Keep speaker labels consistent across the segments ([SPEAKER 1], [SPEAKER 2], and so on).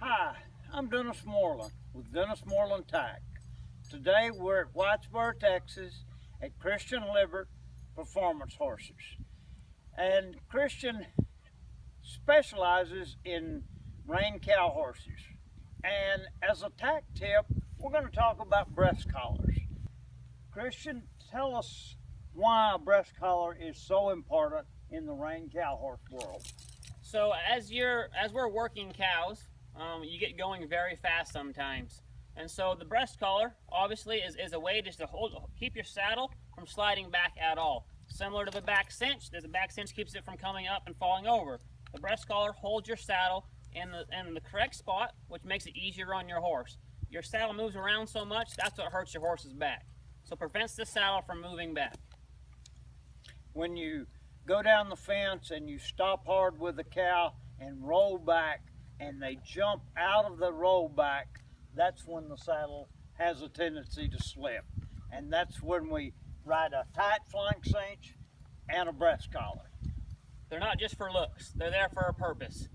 [SPEAKER 1] Hi, I'm Dennis Moreland with Dennis Moreland Tack. Today we're at Whitesboro, Texas at Christian Liver Performance Horses. And Christian specializes in rein cow horses. And as a tack tip, we're going to talk about breast collars. Christian, tell us why a breast collar is so important in the rein cow horse world.
[SPEAKER 2] So as we're working cows, you get going very fast sometimes. And so the breast collar obviously is a way just to keep your saddle from sliding back at all. Similar to the back cinch, the back cinch keeps it from coming up and falling over. The breast collar holds your saddle in the correct spot, which makes it easier on your horse. Your saddle moves around so much, that's what hurts your horse's back. So it prevents the saddle from moving back.
[SPEAKER 1] When you go down the fence and you stop hard with the cow and roll back and they jump out of the roll back, that's when the saddle has a tendency to slip. And that's when we ride a tight flank cinch and a breast collar.
[SPEAKER 2] They're not just for looks, they're there for a purpose.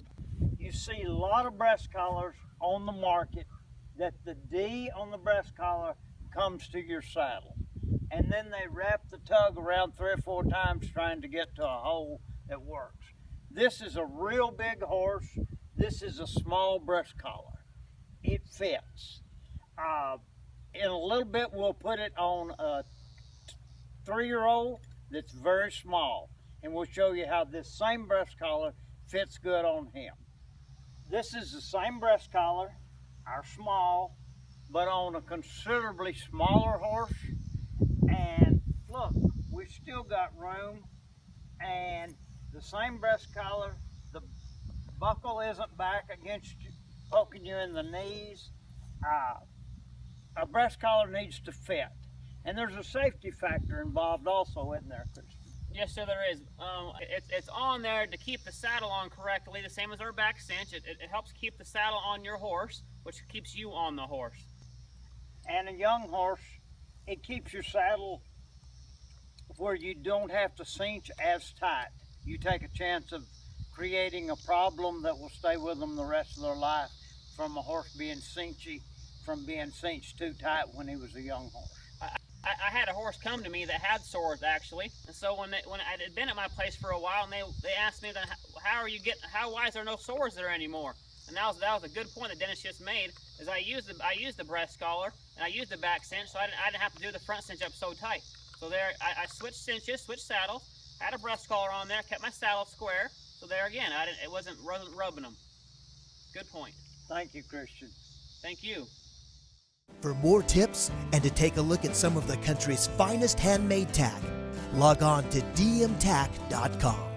[SPEAKER 1] You see a lot of breast collars on the market that the D on the breast collar comes to your saddle. And then they wrap the tug around 3 or 4 times trying to get to a hole that works. This is a real big horse. This is a small breast collar. It fits. In a little bit we'll put it on a 3-year-old that's very small, and we'll show you how this same breast collar fits good on him. This is the same breast collar, our small, but on a considerably smaller horse. And look, we've still got room, and the same breast collar, the buckle isn't back against you, poking you in the knees. A breast collar needs to fit, and there's a safety factor involved also, isn't there, Christian?
[SPEAKER 2] Yes, sir, there is. It's on there to keep the saddle on correctly, the same as our back cinch. It helps keep the saddle on your horse, which keeps you on the horse.
[SPEAKER 1] And a young horse, it keeps your saddle where you don't have to cinch as tight. You take a chance of creating a problem that will stay with them the rest of their life from a horse being cinchy, from being cinched too tight when he was a young horse.
[SPEAKER 2] I had a horse come to me that had sores actually, and so when I had been at my place for a while, and they asked me, why is there no sores there anymore? And that was a good point that Dennis just made. Is I used the breast collar and I used the back cinch, so I didn't have to do the front cinch up so tight. So there, I switched cinches, switched saddles, had a breast collar on there, kept my saddle square. So there again, it wasn't rubbing them. Good point.
[SPEAKER 1] Thank you, Christian.
[SPEAKER 2] Thank you.
[SPEAKER 3] For more tips and to take a look at some of the country's finest handmade tack, log on to dmtack.com.